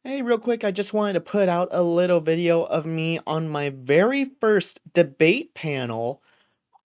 Hey, real quick, I just wanted to put out a little video of me on my very first debate panel.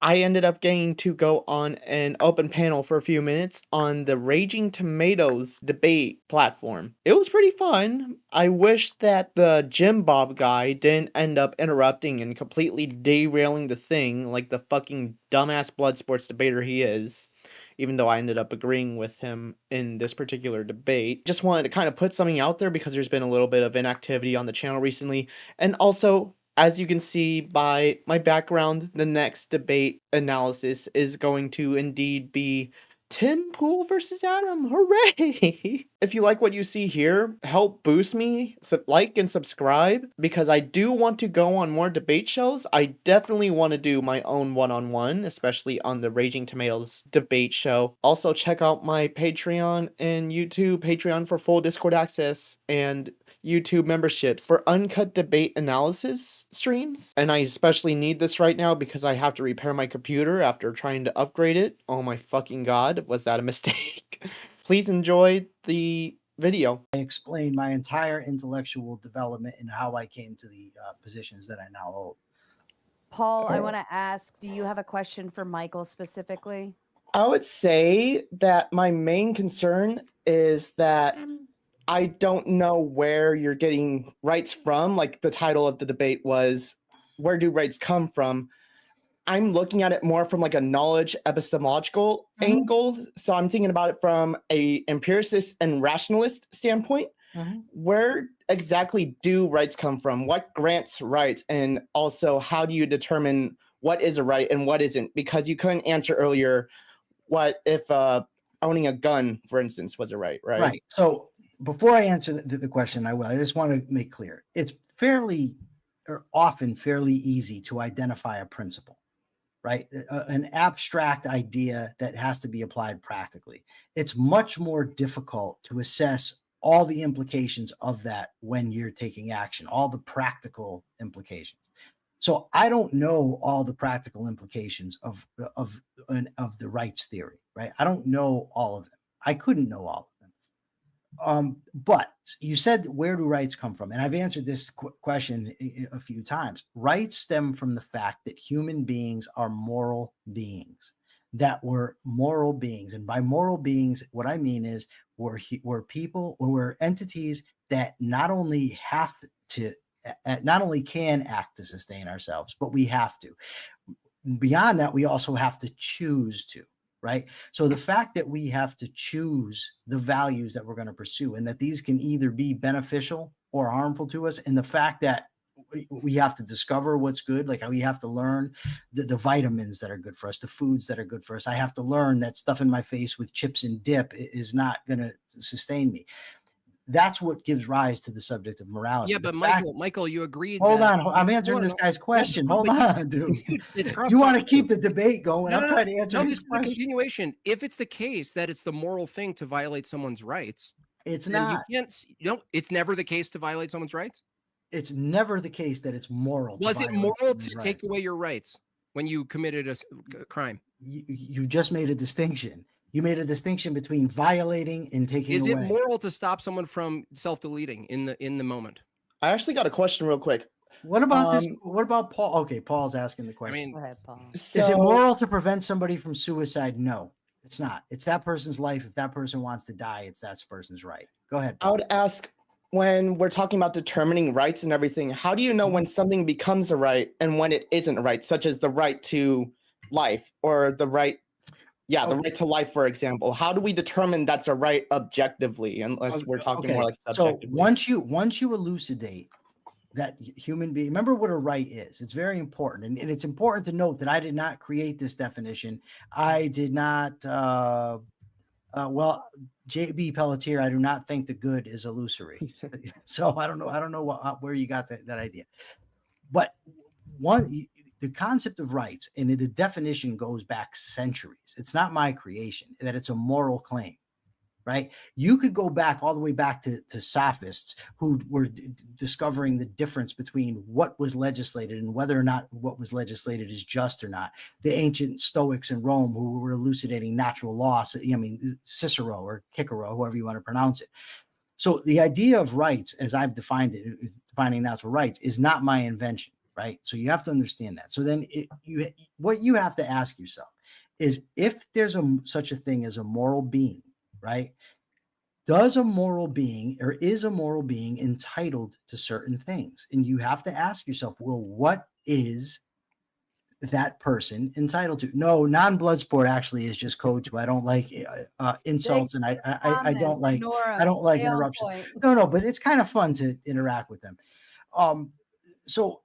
I ended up getting to go on an open panel for a few minutes on the Raging Tomatoes debate platform. It was pretty fun. I wish that the Jim Bob guy didn't end up interrupting and completely derailing the thing like the fucking dumbass blood sports debater he is. Even though I ended up agreeing with him in this particular debate. Just wanted to kind of put something out there because there's been a little bit of inactivity on the channel recently. And also, as you can see by my background, the next debate analysis is going to indeed be Tim Pool versus Adam. Hooray! If you like what you see here, help boost me, like and subscribe, because I do want to go on more debate shows. I definitely want to do my own one-on-one, especially on the Raging Tomatoes debate show. Also, check out my Patreon and YouTube, Patreon for full Discord access, and YouTube memberships for uncut debate analysis streams. And I especially need this right now because I have to repair my computer after trying to upgrade it. Oh my fucking god, was that a mistake? Please enjoy the video. I explained my entire intellectual development and how I came to the positions that I now hold. Paul, I want to ask, do you have a question for Michael specifically? I would say that my main concern is that I don't know where you're getting rights from. Like the title of the debate was, where do rights come from? I'm looking at it more from like a knowledge epistemological angle. So I'm thinking about it from a empiricist and rationalist standpoint. Where exactly do rights come from? What grants rights? And also, how do you determine what is a right and what isn't? Because you couldn't answer earlier what if owning a gun, for instance, was a right, right? Right. So before I answer the question, I just want to make clear it's fairly or often fairly easy to identify a principle, right? An abstract idea that has to be applied practically. It's much more difficult to assess all the implications of that when you're taking action, all the practical implications. So I don't know all the practical implications of the rights theory, right? I don't know all of them. I couldn't know all of them. But you said, where do rights come from? And I've answered this question a few times. Rights stem from the fact that human beings are moral beings, that we're moral beings. And by moral beings, what I mean is we're people, we're entities that not only have to, not only can act to sustain ourselves, but we have to. Beyond that, we also have to choose to. Right. So the fact that we have to choose the values that we're going to pursue and that these can either be beneficial or harmful to us, and the fact that we have to discover what's good, like we have to learn the vitamins that are good for us, the foods that are good for us. I have to learn that stuff in my face with chips and dip is not going to sustain me. That's what gives rise to the subject of morality. Yeah, but Michael, you agreed. Hold on, I'm answering this guy's question. Hold on, dude. You want to keep the debate going? I'm trying to answer. No, this is the continuation. If it's the case that it's the moral thing to violate someone's rights, it's not. You can't. It's never the case to violate someone's rights. It's never the case that it's moral. Was it moral to take away your rights when you committed a crime? You just made a distinction. You made a distinction between violating and taking away. Is it moral to stop someone from self-deleting in the moment? I actually got a question real quick. What about this? What about Paul? Okay, Paul's asking the question. I mean, Go ahead, Paul. Is it moral to prevent somebody from suicide? No, it's not. It's that person's life. If that person wants to die, it's that person's right. Go ahead, Paul. I would ask, when we're talking about determining rights and everything, how do you know when something becomes a right and when it isn't a right, such as the right to life or the right, the right to life, for example? How do we determine that's a right objectively, unless we're talking more like subjectively? So once you elucidate that human being, remember what a right is. It's very important. And it's important to note that I did not create this definition. I did not, J.B. Pelletier, I do not think the good is illusory. So I don't know where you got that idea. But the concept of rights and the definition goes back centuries. It's not my creation, that it's a moral claim, right? You could go back all the way back to sophists who were discovering the difference between what was legislated and whether or not what was legislated is just or not. The ancient Stoics in Rome who were elucidating natural law. I mean, Cicero or Cicero, however you want to pronounce it. So the idea of rights, as I've defined it, defining natural rights, is not my invention, right? So you have to understand that. So then what you have to ask yourself is, if there's such a thing as a moral being, right? Does a moral being, or is a moral being, entitled to certain things? And you have to ask yourself, well, what is that person entitled to? No, non-blood sport actually is just code to I don't like insults, and I don't like Nora, stay on interruptions. point. No, but it's kind of fun to interact with them. So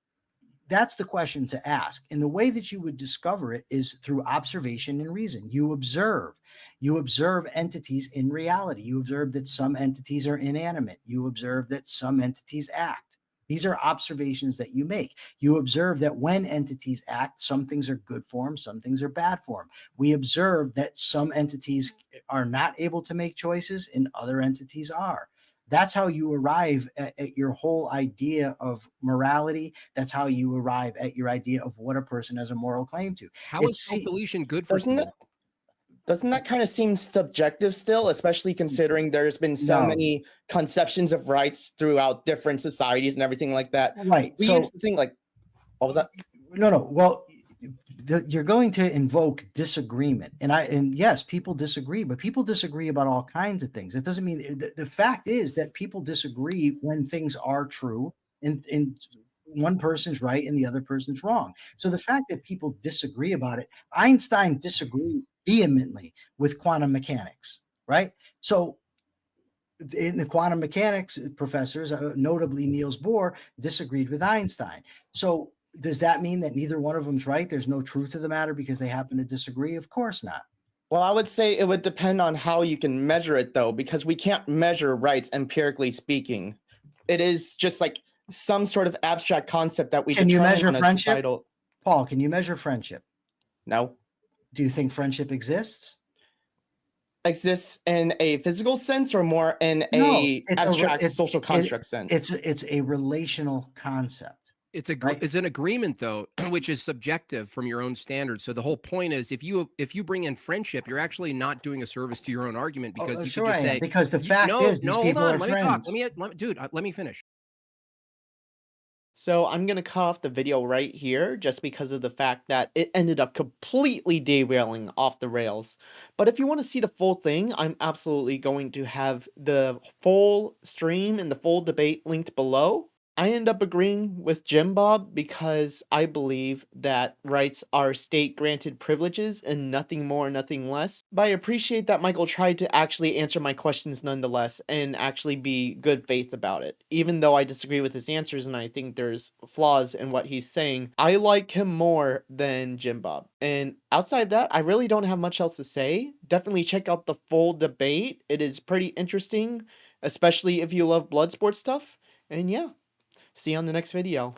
that's the question to ask. And the way that you would discover it is through observation and reason. You observe entities in reality. You observe that some entities are inanimate. You observe that some entities act. These are observations that you make. You observe that when entities act, some things are good for them, some things are bad for them. We observe that some entities are not able to make choices and other entities are. That's how you arrive at your whole idea of morality. That's how you arrive at your idea of what a person has a moral claim to. How is self-deletion good for Doesn't someone? doesn't that kind of seem subjective still, especially considering there's been so No. many conceptions of rights throughout different societies and everything like that? Right. We So used to think like, what was that? no. Well, you're going to invoke disagreement, and yes, people disagree, but people disagree about all kinds of things. It doesn't mean the fact is that people disagree when things are true, and one person's right and the other person's wrong. So the fact that people disagree about it, Einstein disagreed vehemently with quantum mechanics, right? So in the quantum mechanics professors, notably Niels Bohr, disagreed with Einstein. So does that mean that neither one of them's right? There's no truth to the matter because they happen to disagree? Of course not. Well, I would say it would depend on how you can measure it, though, because we can't measure rights empirically speaking. It is just like some sort of abstract concept that we Can you determine measure on a friendship? societal. Paul, can you measure friendship? No. Do you think friendship exists? Exists in a physical sense or more in No, a abstract social construct sense? It's a relational concept. It's a Right. it's an agreement though, which is subjective from your own standards. So the whole point is, if you bring in friendship, you're actually not doing a service to your own argument, because you Sure could I just am, say, because the fact no, is these hold people on, are let me talk. friends. Dude, let me finish. So I'm going to cut off the video right here just because of the fact that it ended up completely derailing off the rails. But if you want to see the full thing, I'm absolutely going to have the full stream and the full debate linked below. I end up agreeing with Jim Bob because I believe that rights are state-granted privileges and nothing more, nothing less. But I appreciate that Michael tried to actually answer my questions nonetheless and actually be good faith about it. Even though I disagree with his answers and I think there's flaws in what he's saying, I like him more than Jim Bob. And outside that, I really don't have much else to say. Definitely check out the full debate. It is pretty interesting, especially if you love blood sport stuff. And yeah. See you on the next video.